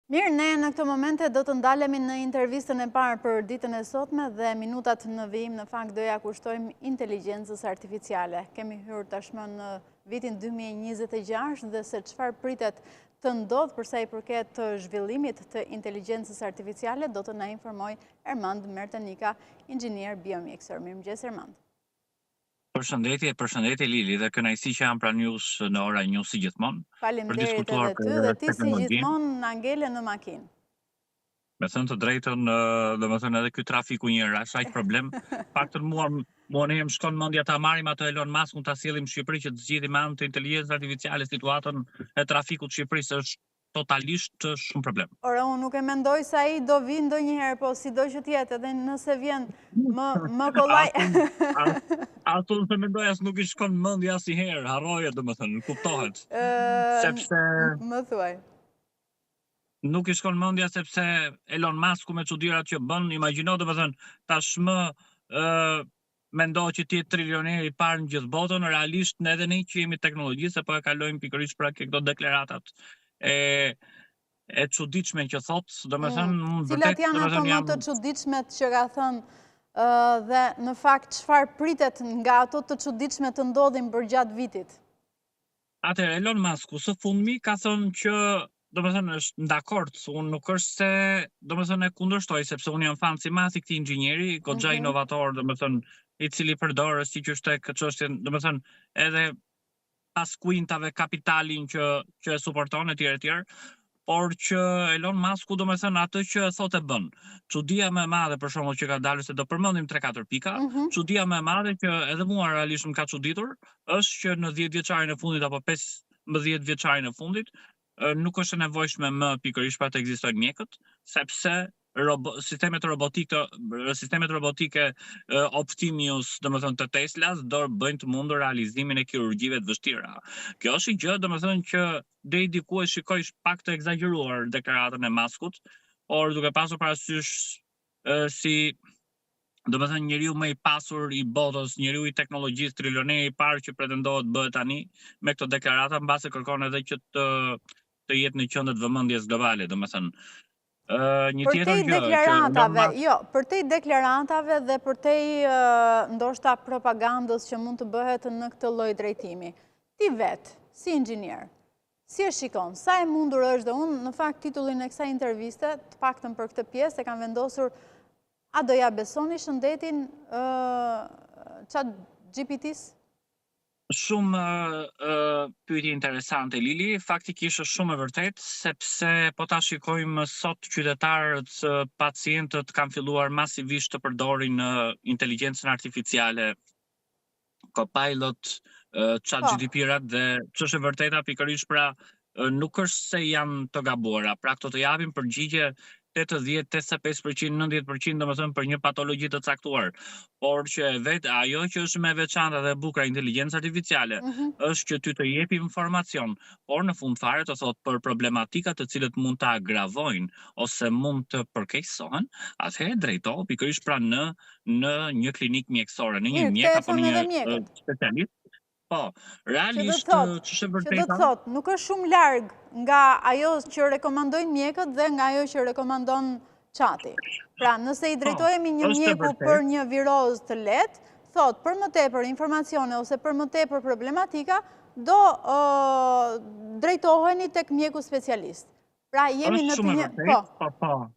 Mirë, ne në këto momente do të ndalemi në intervistën e parë për ditën e sotme dhe minutat në vijim në fakt doja kushtojmë inteligjencës artificiale. Kemi hyrë tashmë në vitin 2026 dhe se çfarë pritet të ndodhë përsa i përket të zhvillimit të inteligjencës artificiale do të na informoj Ermand Mertenika, inxhinier biomjekësor. Mirëmëngjes Ermand. Përshëndetje Lili dhe kënaqësi që jam pranë jush në ora një si gjithmonë. Faleminderit edhe ty dhe ti si gjithmonë na ngele në makinë. Me thënë të drejtën, domethënë edhe ky trafiku njëra, është aq problem. Paktën mua ne më shkon mendja ta marrim ato Elon Muskun ta sjellim në Shqipëri që të zgjidhim me anë të inteligjencës artificiale situatën e trafikut të Shqipërisë është totalisht shumë problem. Ora, unë nuk e mendoj se ai do vi ndonjëherë, po sido që tjetë, edhe nëse vjen më kollaj. Ato se mendoj as nuk i shkon mendja asnjëherë, harroje domethënë, kuptohet. Sepse më thuaj. Nuk i shkon mendja sepse Elon Musku me çudirat që bën, imagjino domethënë tashmë mendo që ti je trilioner i parë në gjithë botën, realisht ne edhe ne që jemi teknologjisë po e kalojmë pikërisht për këto deklaratat e çuditshme që thot, domethënë cilat janë ato më të çuditshmet që ka thënë dhe në fakt çfarë pritet nga ato të çuditshme të ndodhin përgjatë vitit? Atëherë Elon Musku së fundmi ka thënë që domethënë është dakord, unë nuk është se domethënë e kundërshtoj sepse unë jam fan sipas i këtij inxhinieri, goxha inovator, domethënë i cili përdor siç është tek çështjen, domethënë edhe pas kuintave kapitalin që e suporton etj. Por që Elon Musku domethënë atë që thotë e bën. Çudia më e madhe për shembull që ka dalë se do përmendim 3-4 pika, çudia më e madhe që edhe mua realisht më ka çuditur është që në 10 vjeçarin e fundit apo 15 vjeçarin e fundit nuk është e nevojshme më pikërisht për të ekzistojnë mjekët, sepse sistemet robotike Optimus, domethënë të Teslas, do bëjnë të mundur realizimin e kirurgjive të vështira. Kjo është një gjë, domethënë që deri diku e shikoj pak të egzageruar deklaratën e Muskut, por duke pasur parasysh si domethënë njeriu më i pasur i botës, njeriu i teknologjisë, trilioner i parë që pretendohet bëhet tani me këto deklarata, mbase kërkon edhe që të jetë në qendër të vëmendjes globale, domethënë. Për te deklarantave dhe për te ndoshta propagandës që mund të bëhet në këtë lloj drejtimi. Ti vetë, si inxhinier, si e shikon, sa e mundur është dhe unë në fakt titullin e kësaj interviste, të paktën për këtë pjesë, e kam vendosur a do ja besoni shëndetin ChatGPT-s? Shumë pyetje interesante Lili, faktikisht është shumë e vërtetë sepse po ta shikojmë sot qytetarët, pacientët kanë filluar masivisht të përdorin inteligjencën artificiale, Copilot, ChatGPT-rat dhe ç'është e vërteta pikërisht pra nuk është se janë të gabuara, pra këto të japin përgjigje 80-85%, 90% domethënë për një patologji të caktuar. Por që vetë ajo që është më e veçantë dhe e bukur e inteligjencës artificiale është që ty të jep informacion, por në fund fare të thotë për problematika të cilët mund të agravojnë ose mund të përkeqësohen, atëherë drejtohu pikërisht pra në një klinikë mjekësore, në një mjek apo në një specialist. Po, realisht ç'është e vërteta. Që do të thotë, nuk është shumë larg nga ajo që rekomandojnë mjekët dhe nga ajo që rekomandon çati. Pra, nëse i drejtohemi një mjeku për një viroz të lehtë, thotë për më tepër informacione ose për më tepër problematika, do drejtoheni tek mjeku specialist. Pra, jemi në të një... Po.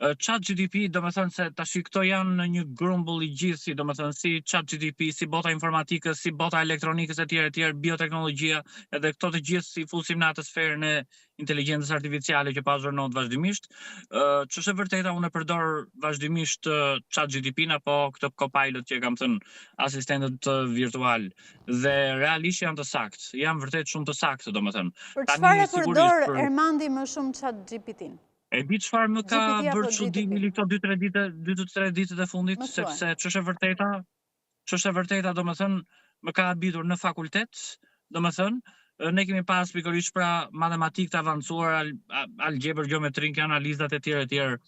ChatGPT, domethënë se tash këto janë në një grumbull i gjithë, domethënë si ChatGPT, si bota informatikës, si bota elektronikës etj, bioteknologjia, edhe këto të gjithë si fusim në atë sferën e inteligjencës artificiale që pazurnohet vazhdimisht. Ç'është e vërteta, unë e përdor vazhdimisht ChatGPT-n apo këtë Copilot që kam thënë asistentët virtual dhe realisht janë të saktë, janë vërtet shumë të saktë domethënë. Për çfarë e përdor Ermandi më shumë ChatGPT-n? E di çfarë më ka bërë çuditje këto 2-3 ditët e fundit, sepse ç'është e vërteta domethënë më ka habitur në fakultet, domethënë ne kemi pas pikërisht pra matematikë të avancuar, algebër, gjeometrik, analizat etj,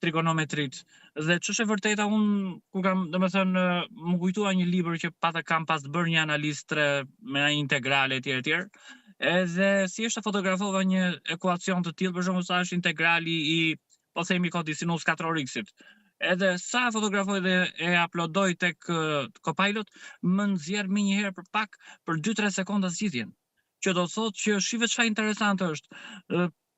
trigonometrit. Dhe ç'është e vërteta unë kur kam domethënë më kujtua një libër që kam pas bërë një analizë me integrale etj. edhe si është fotografova një ekuacion të tillë, për shembull sa është integrali i, po themi, kosinus 4x-it. Edhe sa e fotografoj dhe e uploadoj tek Copilot, më nxjerr më një herë për pak për 2-3 sekonda zgjidhjen. Që do të thotë që shive çfarë interesante është.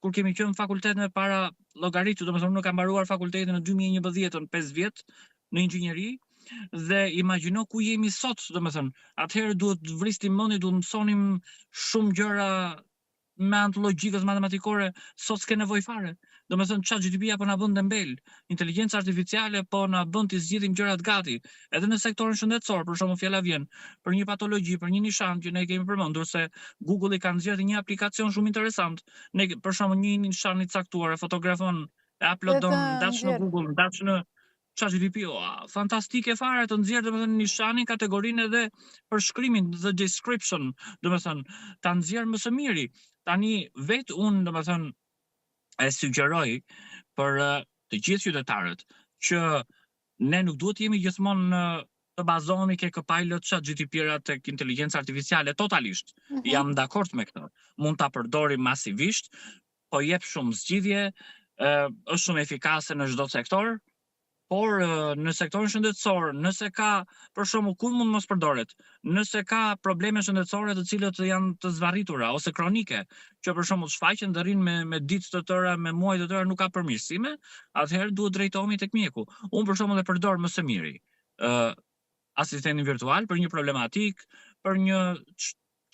Kur kemi qenë në fakultet me para llogaritë, domethënë unë kam mbaruar fakultetin në 2011, 5 vjet në inxhinieri, dhe imagjino ku jemi sot, domethënë. Atëherë duhet të vrisnim mendin, duhet mësonim shumë gjëra me anë të logjikës matematikore, sot s'ke nevojë fare. Domethënë ChatGPT po na bën dembel. Inteligjenca artificiale po na bën të zgjidhim gjërat gati. Edhe në sektorin shëndetësor, për shembull, fjala vjen për një patologji, për një nishan që ne kemi përmendur se Google i ka nxjerrë një aplikacion shumë interesant. Ne për shembull një nishan i caktuar e fotografon, e uploadon dash në Google, dash në ChatGPT, fantastike fare të nxjerrë domethënë nishanin, kategorinë edhe për shkrimin, the description, domethënë ta nxjerr më së miri. Tani vetë unë domethënë e sugjeroj për të gjithë qytetarët që ne nuk duhet jemi gjithmonë të bazohemi ke Copilot, ChatGPT-ra tek inteligjenca artificiale totalisht. Jam dakord me këtë. Mund ta përdorim masivisht, po jep shumë zgjidhje, është shumë efikase në çdo sektor. Por në sektorin shëndetësor, nëse ka, për shembull, kur mund mos përdoret, nëse ka probleme shëndetësore të cilët janë të zvarritura ose kronike, që për shembull shfaqen dhe rrinë me ditë të tëra, me muaj të tëra, nuk ka përmirësime, atëherë duhet drejtohemi tek mjeku. Unë për shembull e përdor më së miri asistentin virtual për një problematik, për një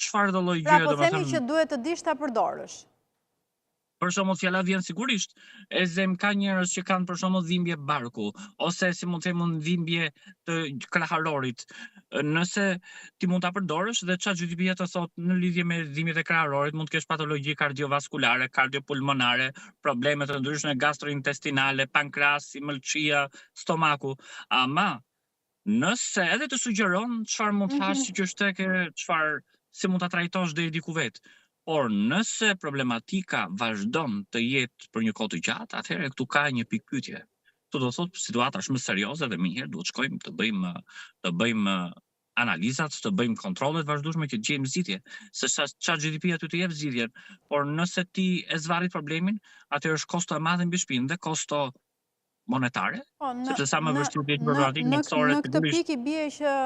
çfarë do lloj gjë, domethënë. Pra po themi që duhet të dish ta përdorësh. Për shembull fjala vjen sigurisht, e zem ka njerëz që kanë për shembull dhimbje barku, ose si mund të them dhimbje të kraharorit. Nëse ti mund ta përdorësh dhe ChatGPT të thotë në lidhje me dhimbjet e kraharorit, mund të kesh patologji kardiovaskulare, kardiopulmonare, probleme të ndryshme gastrointestinale, pankreasi, mëlçia, stomaku. Ama nëse edhe të sugjeron çfarë mund të hash, siç është tek çfarë si mund ta trajtosh deri diku vet. Por nëse problematika vazhdon të jetë për një kohë të gjatë, atëherë këtu ka një pikë pyetje. Këtu do thotë situata është më serioze dhe më njëherë duhet shkojmë të bëjmë analizat, të bëjmë kontrollet vazhdueshme që të gjejmë zgjidhje. Se ChatGPT aty të jep zgjidhjen, por nëse ti e zvarrit problemin, atëherë është kosto e madhe mbi shpinën dhe kosto monetare, sepse sa më vështirë të jetë problematikë mjekësore. Në këtë pikë i bie që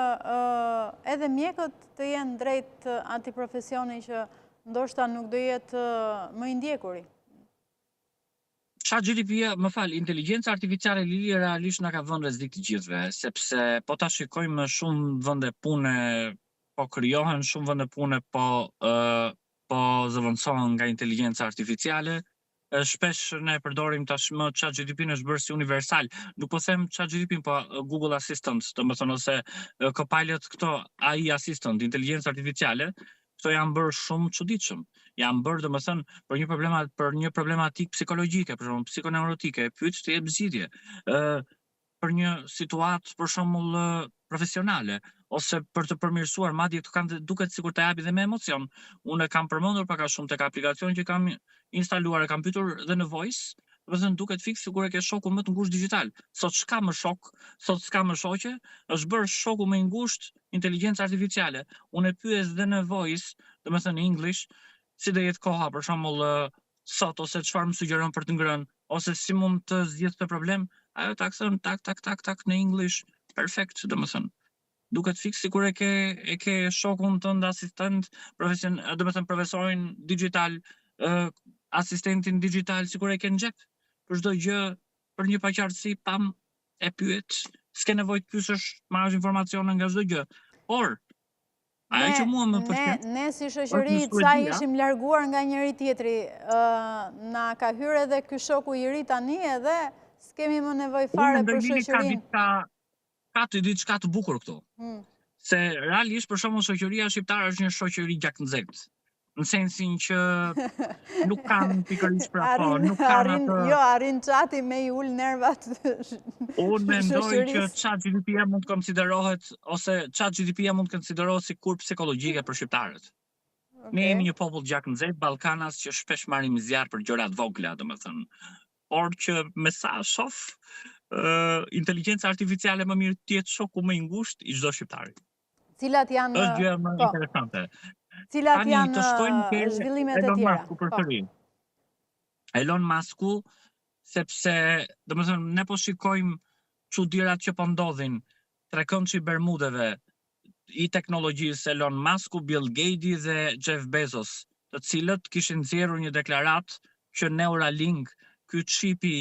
edhe mjekët të jenë drejt atij profesioni që ndoshta nuk do jetë më i ndjekuri. ChatGPT, më fal, inteligjenca artificiale Lili realisht na ka vënë rrezik të gjithëve, sepse po ta shikojmë shumë vende pune po krijohen, shumë vende pune po zëvendësohen nga inteligjenca artificiale. Shpesh ne përdorim tashmë ChatGPT është bërë si universal. Nuk po them ChatGPT, po Google Assistant, domethënë ose Copilot, këto AI Assistant, inteligjencë artificiale. Këto janë bërë shumë çuditshëm. Janë bërë domethënë për një problematik psikologjike, për shembull psikoneurotike, pyet të jep zgjidhje. Për një situatë për shembull profesionale ose për të përmirësuar, madje këto kanë duket sikur të japi dhe me emocion. Unë kam përmendur pak a shumë tek aplikacioni që kam instaluar, e kam pyetur dhe në voice. Domethënë duket fiks sikur e ke shokun më të ngushtë digital. Sot s'ka më shok, sot s'ka më shoqe, është bërë shoku më i ngushtë inteligjenca artificiale. Unë e pyes dhe në voice, domethënë në English, si do jetë koha për shembull sot, ose çfarë më sugjeron për të ngrënë, ose si mund të zgjidh këtë problem, ajo takson tak në English, perfekt, domethënë. Duket fiks sikur e ke shokun tënd asistent profesional, domethënë profesorin digital, asistentin digital, sikur e ke në xhep. Për çdo gjë, për një paqartësi, pam, e pyet, s'ke nevojë të pyesësh, marrësh informacione nga çdo gjë. Por ajo që mua më pëlqen, ne si shoqëri sa ishim larguar nga njëri tjetri, na ka hyrë edhe ky shoku i ri tani edhe s'kemi më nevojë fare për shoqërinë. Ka të diçka të bukur këtu. Se realisht për shembull shoqëria shqiptare është një shoqëri gjaknxekt. Në sensin që nuk kanë pikërisht nuk kanë atë. Jo, arrin çati me i ul nervat. Unë mendoj që ChatGPT mund të konsiderohet, ose ChatGPT mund të konsiderohet si kur psikologjike për shqiptarët. Ne jemi një popull gjaknxet, Ballkanas, që shpesh marrim zjarr për gjëra të vogla, domethënë. Por që me sa shoh, inteligjenca artificiale më mirë të jetë shoku më i ngushtë i çdo shqiptari. Cilat janë është gjë më interesante. Cilat Tani janë të shkojnë ke zhvillimet e Elon tjera? Musku përsëri. Elon Musku, sepse, domethënë, ne po shikojmë çudirat që po ndodhin, trekëndshi i Bermudeve, i teknologjisë Elon Musku, Bill Gates dhe Jeff Bezos, të cilët kishin nxjerrur një deklaratë që Neuralink, ky çipi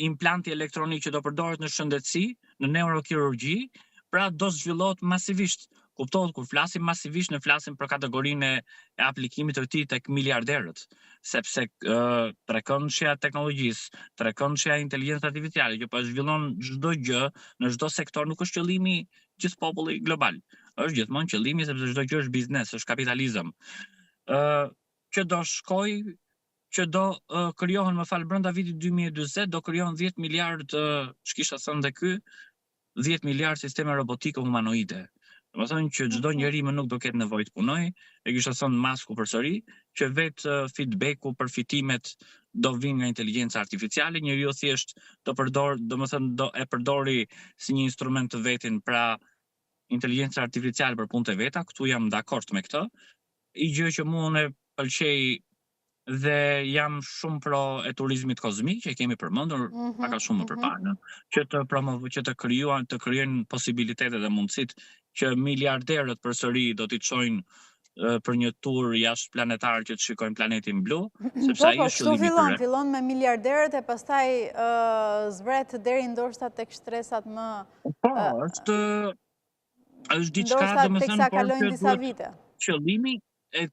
implanti elektronik që do përdoret në shëndetësi, në neurokirurgji, pra do zhvillohet masivisht. Kuptohet, kur flasim masivisht, ne flasim për kategorinë e aplikimit të këtij tek miliarderët, sepse trekëndshja e teknologjisë, trekëndshja e inteligjencës artificiale që po zhvillon çdo gjë në çdo sektor, nuk është qëllimi gjithë populli global. Është gjithmonë qëllimi sepse çdo gjë është biznes, është kapitalizëm. Që do shkoj që do krijohen, më fal, brenda vitit 2040 do krijohen 10 miliard, ç'kisha thënë dhe ky, 10 miliard sisteme robotike humanoide. Domethënë që çdo njeri më nuk do ketë nevojë të punojë, e kisha thënë Masku përsëri, që vetë feedbacku, përfitimet do vinë nga inteligjenca artificiale, njeriu thjesht do përdor, domethënë do e përdori si një instrument të vetin, pra inteligjenca artificiale për punët e veta, këtu jam dakord me këtë. I gjë që mua unë pëlqej dhe jam shumë pro e turizmit kozmik, që kemi përmendur pak a shumë më përpara, që të krijojnë posibilitetet dhe mundësitë që miliarderët përsëri do t'i çojnë për një tur jashtëplanetar që të shikojnë planetin blu, sepse ai është qëllimi i tyre. Fillon me miliarderët e pastaj zbret deri ndoshta tek shtresat më Po, është diçka, domethënë, teksa kalojnë disa vite. Qëllimi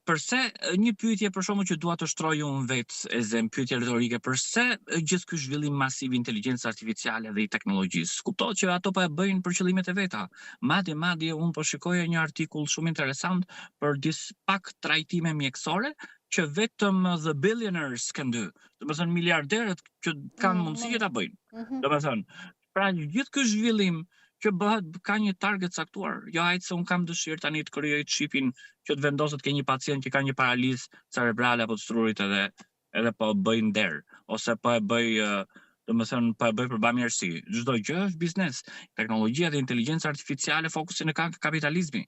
përse një pyetje për shkakun që dua të shtroj unë vetë e zem, pyetje retorike, përse gjithë ky zhvillim masiv i inteligjencës artificiale dhe i teknologjisë? Kuptohet që ato po e bëjnë për qëllimet e veta. Madje unë po shikoja një artikull shumë interesant për pak trajtime mjekësore që vetëm the billionaires can do. Domethënë miliarderët që kanë mundësi që ta bëjnë. Domethënë, pra gjithë ky zhvillim që bëhet ka një target caktuar. Jo, hajtë se unë kam dëshirë tani të krijoj çipin që të vendoset ke një pacient që ka një paralizë cerebrale apo të strurit edhe po bëj nder, ose po e bëj, domethënë po e bëj për bamirësi. Çdo gjë është biznes. Teknologjia dhe inteligjenca artificiale fokusin e kanë kapitalizmi.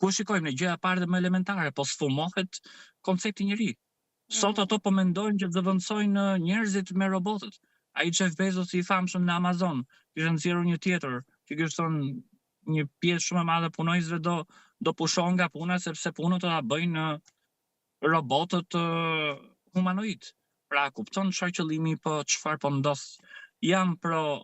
Ku shikojmë në gjëja e parë dhe më elementare, po sfumohet koncepti njeri. Sot ato po mendojnë që zëvendësojnë njerëzit me robotët. Ai Jeff Bezos i famshëm në Amazon, kishte nxjerrur një tjetër, që kishte thonë një pjesë shumë e madhe punojësve do pushon nga puna sepse punën do ta bëjnë robotët humanoid. Pra kupton çfarë qëllimi po çfarë po ndos. Jam pro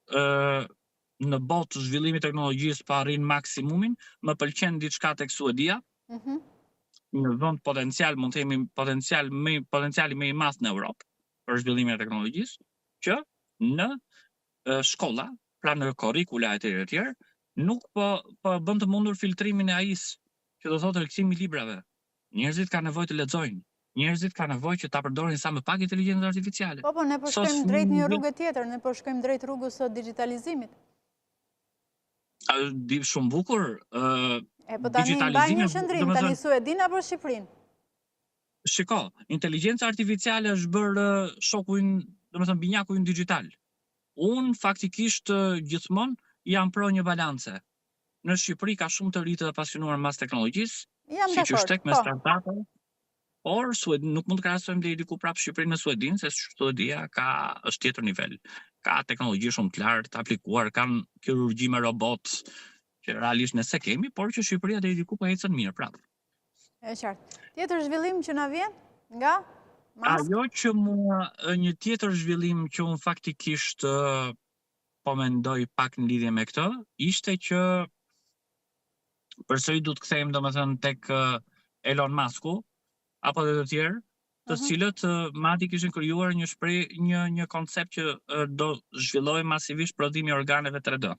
në botë zhvillimi i teknologjisë pa arrin maksimumin, më pëlqen diçka tek Suedia. Një vend potencial, mund të themi potenciali më i madh në Europë për zhvillimin e teknologjisë, që në shkolla, pra në kurrikula e tjerë, nuk po bën të mundur filtrimin e AI-s, që do thotë rikthimi i librave. Njerëzit kanë nevojë të lexojnë. Njerëzit kanë nevojë që ta përdorin sa më pak inteligjencën artificiale. Po, ne po shkojmë drejt një rrugë tjetër, ne po shkojmë drejt rrugës së digitalizimit. Shumë bukur. Po tani mbaj një qëndrim, tani Suedin apo Shqipërinë? Shiko, inteligjenca artificiale është bërë shokun, domethënë binjakun digital. Unë faktikisht gjithmonë jam pro një balance. Në Shqipëri ka shumë të rinj të pasionuar mbas teknologjisë, siç është tek me startup-e, por nuk mund të krahasojmë deri diku prapë Shqipërinë me Suedin, se Suedia është tjetër nivel. Ka teknologji shumë të lartë aplikuar, kanë kirurgji me robot, që realisht nëse kemi, por që Shqipëria deri diku po ecën mirë prapë. E qartë. Tjetër zhvillim që na vjen nga Ajo që mua, një tjetër zhvillim që unë faktikisht po mendoj pak në lidhje me këtë, ishte që përsëri du të kthejmë domethënë tek Elon Musku apo dhe të tjerë, të cilët madje kishin krijuar një koncept që do zhvillohej masivisht prodhimi i organeve 3D.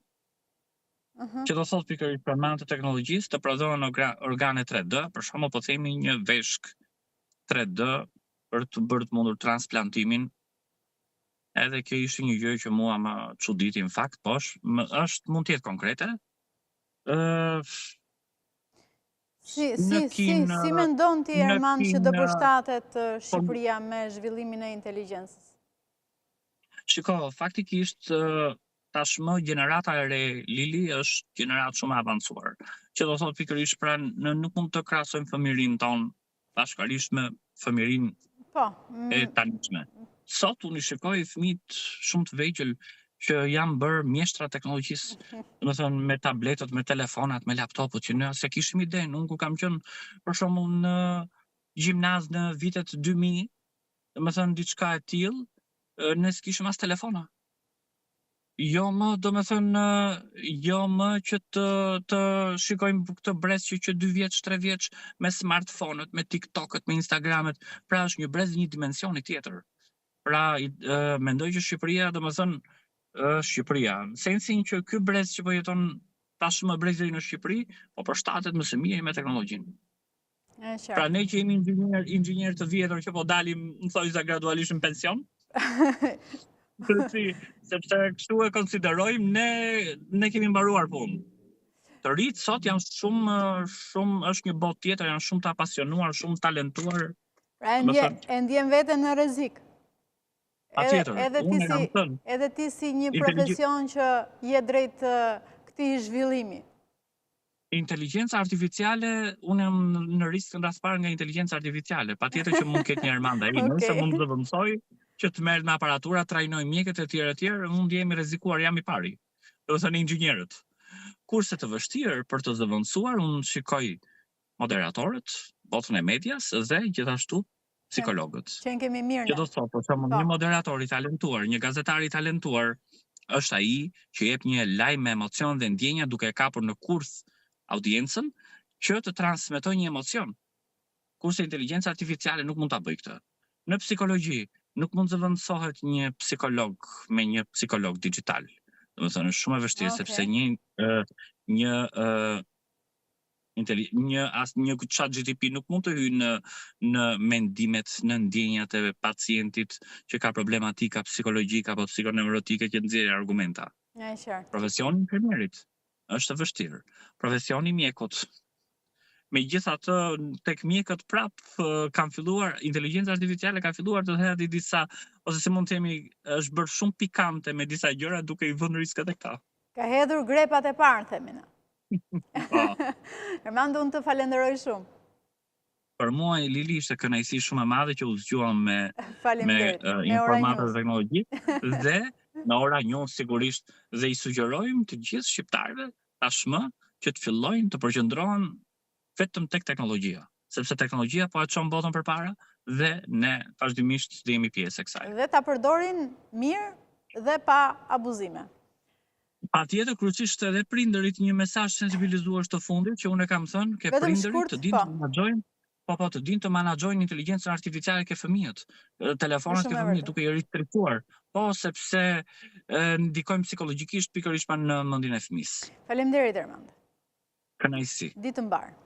Që do thotë pikërisht për manë të teknologjisë të prodhohen organe 3D, për shembull po themi një veshk 3D për të bërë të mundur transplantimin. Edhe kjo ishte një gjë që mua më çuditi në fakt, po mund të jetë konkrete. Si mendon ti, Erman, që do përshtatet Shqipëria me zhvillimin e inteligjencës? Shiko, faktikisht tashmë gjenerata e re Lili është gjeneratë shumë e avancuar. Që do thotë pikërisht pra nuk mund të krahasojmë fëmijërinë tonë bashkërisht me fëmijërinë Po. e tanishme. Sot unë i shikoj fëmijët shumë të vegjël që janë bërë mjeshtra teknologjisë, domethënë me tabletët, me telefonat, me laptopët, që ne se kishim idenë. Unë kur kam qenë për shembull në gjimnaz në vitet 2000, domethënë diçka e tillë, ne s'kishim as telefona. Jo më, domethënë, jo më që të shikojmë këtë brez që 2 vjeç, 3 vjeç me smartphone-et, me TikTok-et, me Instagram-et, pra është një brez një dimensioni tjetër. Pra mendoj që Shqipëria, domethënë, Shqipëria, në sensin që ky brez që po jeton tashmë brezi në Shqipëri, po përshtatet më së miri me teknologjinë. Pra ne që jemi inxhinier të vjetër që po dalim, më thoj za gradualisht në pension. Sepse kështu e konsiderojmë, ne kemi mbaruar punë. Të rinjt sot janë shumë është një botë tjetër, janë shumë të apasionuar, shumë talentuar. Pra e ndjen veten në rrezik. Patjetër, unë e kam thënë. Edhe ti si një profesion që je drejt këtij zhvillimi. Inteligjenca artificiale, unë jam në risk të ndasparë nga inteligjenca artificiale. Patjetër që mund ketë një Ermanda ai, nëse mund të zëvendësoj që të merret me aparatura, trajnoj mjekët e tjerë, unë ndjehemi rrezikuar, jam i pari. Domethënë inxhinierët. Kurse të vështirë për të zëvendësuar, unë shikoj moderatorët, botën e medias dhe gjithashtu psikologët. Që kemi mirë. Që do të thotë, për shembull, një moderator i talentuar, një gazetar i talentuar, është ai që jep një lajm me emocion dhe ndjenja duke e kapur në kurth audiencën që të transmetoj një emocion. Kurse inteligjenca artificiale nuk mund ta bëjë këtë. Në psikologji nuk mund të zëvendësohet një psikolog me një psikolog digital. Domethënë është shumë e vështirë sepse një ChatGPT nuk mund të hyjë në mendimet, në ndjenjat e pacientit që ka problematika psikologjike apo psikoneurotike që nxjerrë argumenta. Profesioni i inxhinierit është vështirë. Profesioni i mjekut. Megjithatë, tek mjekët prap kanë filluar, inteligjenca artificiale ka filluar të hedhë disa, ose se mund të themi, është bërë shumë pikante me disa gjëra duke i vënë riskat e këta. Ka hedhur grepat e parë, themi ne. Ermando, unë të falenderoj shumë. Për mua Lili ishte kënaqësi shumë e madhe që u zgjuam me informata dhe teknologji dhe në ora 1 sigurisht dhe i sugjerojmë të gjithë shqiptarëve tashmë që të fillojnë të përqendrohen vetëm tek teknologjia, sepse teknologjia po e çon botën përpara dhe ne vazhdimisht do jemi pjesë e kësaj. Dhe ta përdorin mirë dhe pa abuzime. Patjetër, kryesisht edhe prindërit një mesazh sensibilizuar të fundit që unë e kam thënë, ke prindërit të dinë të menaxhojnë, të dinë të menaxhojnë inteligjencën artificiale ke fëmijët, telefonat ke fëmijët duke i rrethikuar, sepse ndikojnë psikologjikisht pikërisht në mendjen e fëmisë. Faleminderit Ermand. Kënaqësi. Ditë mbar.